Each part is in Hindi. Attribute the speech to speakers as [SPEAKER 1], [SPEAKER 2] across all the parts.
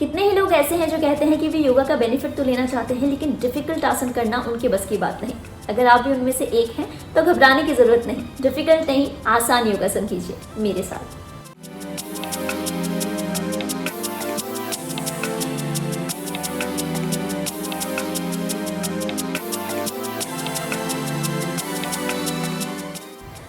[SPEAKER 1] कितने ही लोग ऐसे हैं जो कहते हैं कि वे योगा का बेनिफिट तो लेना चाहते हैं, लेकिन डिफिकल्ट आसन करना उनके बस की बात नहीं। अगर आप भी उनमें से एक हैं तो घबराने की जरूरत नहीं। डिफिकल्ट नहीं, आसान योगासन कीजिए मेरे साथ।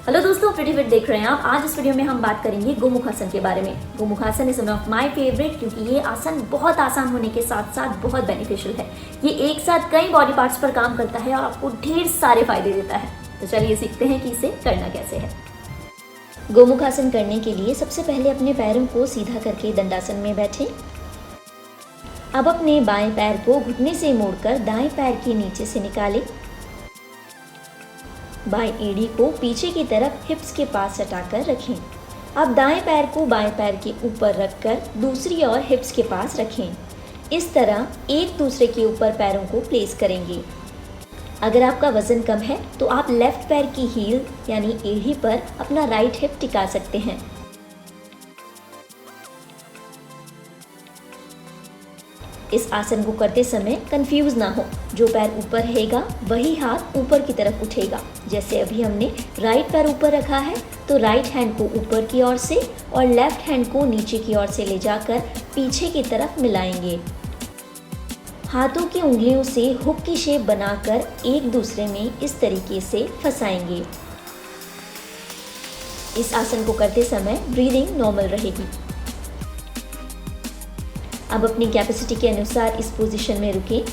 [SPEAKER 1] हेलो दोस्तों, प्रिटी फिट देख रहे हैं आप। आज इस वीडियो में हम बात करेंगे गोमुखासन के बारे में। Gomukhasana is one of my favourite क्योंकि ये आसन बहुत आसान होने के साथ साथ बहुत बेनिफिशियल है। ये एक साथ कई बॉडी पार्ट्स पर काम करता है और आपको ढेर सारे फायदे देता है। तो चलिए सीखते हैं कि इसे करना कैसे है। गोमुखासन करने के लिए सबसे पहले अपने पैरों को सीधा करके दंडासन में बैठें। अब अपने बाएं पैर को घुटने से मोड़कर दाएं पैर के नीचे से निकालें। बाएं एड़ी को पीछे की तरफ हिप्स के पास सटाकर रखें। अब दाएं पैर को बाएं पैर के ऊपर रखकर दूसरी ओर हिप्स के पास रखें। इस तरह एक दूसरे के ऊपर पैरों को प्लेस करेंगे। अगर आपका वजन कम है तो आप लेफ्ट पैर की हील यानी एड़ी पर अपना राइट हिप टिका सकते हैं। इस आसन को करते समय कंफ्यूज ना हो। जो पैर ऊपर रहेगा वही हाथ ऊपर की तरफ उठेगा। जैसे अभी हमने राइट पैर ऊपर रखा है तो राइट हैंड को ऊपर की ओर से और लेफ्ट हैंड को नीचे की ओर से ले जाकर पीछे की तरफ मिलाएंगे। हाथों की उंगलियों से हुक की शेप बनाकर एक दूसरे में इस तरीके से फंसाएंगे। इस आसन को करते समय ब्रीदिंग नॉर्मल रहेगी। अब अपनी कैपेसिटी के अनुसार इस पोजीशन में रुकें।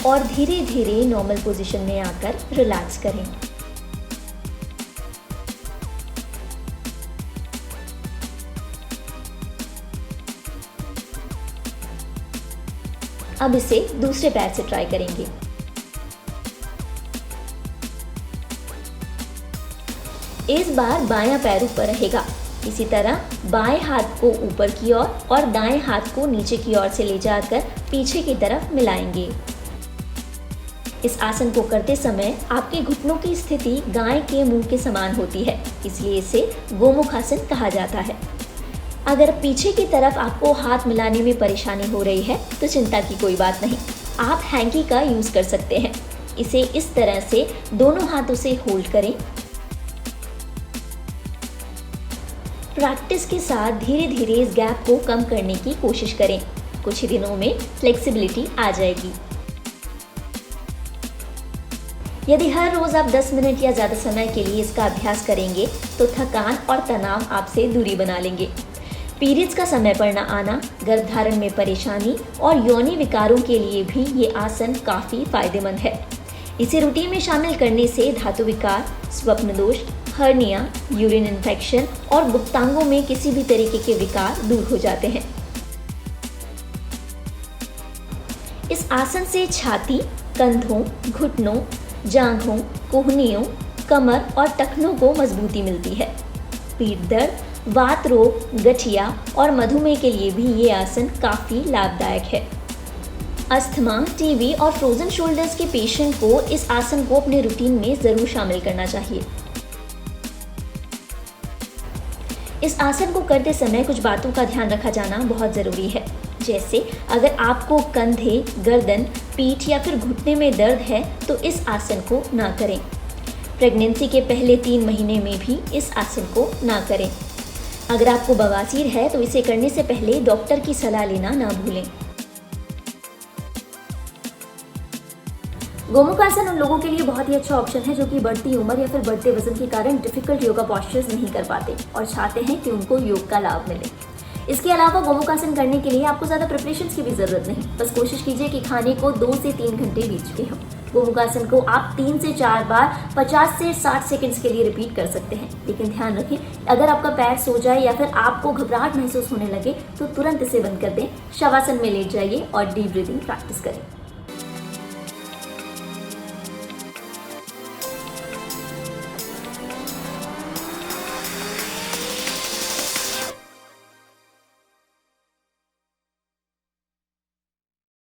[SPEAKER 1] और धीरे धीरे नॉर्मल पोजीशन में आकर रिलैक्स करें। अब इसे दूसरे पैर से ट्राई करेंगे। इस बार बायां पैर ऊपर रहेगा। इसी तरह बाएं हाथ को ऊपर की ओर और दाएं हाथ को नीचे की ओर से ले जाकर पीछे की तरफ मिलाएंगे। इस आसन को करते समय आपके घुटनों की स्थिति गाय के मुंह के समान होती है, इसलिए इसे गोमुखासन कहा जाता है। अगर पीछे की तरफ आपको हाथ मिलाने में परेशानी हो रही है तो चिंता की कोई बात नहीं, आप हैंकी का यूज़ कर सकते हैं। इसे इस तरह से दोनों हाथों से होल्ड करें। प्रैक्टिस के साथ धीरे धीरे इस गैप को कम करने की कोशिश करें। कुछ ही दिनों में फ्लेक्सिबिलिटी आ जाएगी। यदि हर रोज़ आप 10 मिनट या ज़्यादा समय के लिए इसका अभ्यास करेंगे तो थकान और तनाव आपसे दूरी बना लेंगे। पीरियड्स का समय पर न आना, गर्भधारण में परेशानी और यौनी विकारों के लिए भी ये आसन काफ़ी फायदेमंद है। इसे रूटीन में शामिल करने से धातु विकार, स्वप्न दोष, हर्निया, यूरिन इन्फेक्शन और गुप्तांगों में किसी भी तरीके के विकार दूर हो जाते हैं। इस आसन से छाती, कंधों, घुटनों, जांघों, कोहनियों, कमर और टखनों को मजबूती मिलती है। पीठ दर्द, वात रोग, गठिया और मधुमेह के लिए भी ये आसन काफ़ी लाभदायक है। अस्थमा, टीबी और फ्रोजन शोल्डर्स के पेशेंट को इस आसन को अपने रूटीन में ज़रूर शामिल करना चाहिए। इस आसन को करते समय कुछ बातों का ध्यान रखा जाना बहुत ज़रूरी है। जैसे अगर आपको कंधे, गर्दन, पीठ या फिर घुटने में दर्द है तो इस आसन को ना करें। प्रेगनेंसी के पहले 3 महीने में भी इस आसन को ना करें। अगर आपको बवासीर है तो इसे करने से पहले डॉक्टर की सलाह लेना ना भूलें। गोमुखासन उन लोगों के लिए बहुत ही अच्छा ऑप्शन है जो कि बढ़ती उम्र या फिर बढ़ते वजन के कारण डिफिकल्ट योगा पोस्चर्स नहीं कर पाते और चाहते हैं कि उनको योग का लाभ मिले। इसके अलावा गोमुखासन करने के लिए आपको ज़्यादा प्रिपरेशंस की भी ज़रूरत नहीं। बस कोशिश कीजिए कि खाने को 2 से 3 घंटे बीच के हो। गोमुखासन को आप 3 से 4 बार 50 से 60 सेकंड्स के लिए रिपीट कर सकते हैं। लेकिन ध्यान रखें, अगर आपका पैर सो जाए या फिर आपको घबराहट महसूस होने लगे तो तुरंत इसे बंद कर दें, शवासन में लेट जाइए और डीप ब्रीदिंग प्रैक्टिस करें।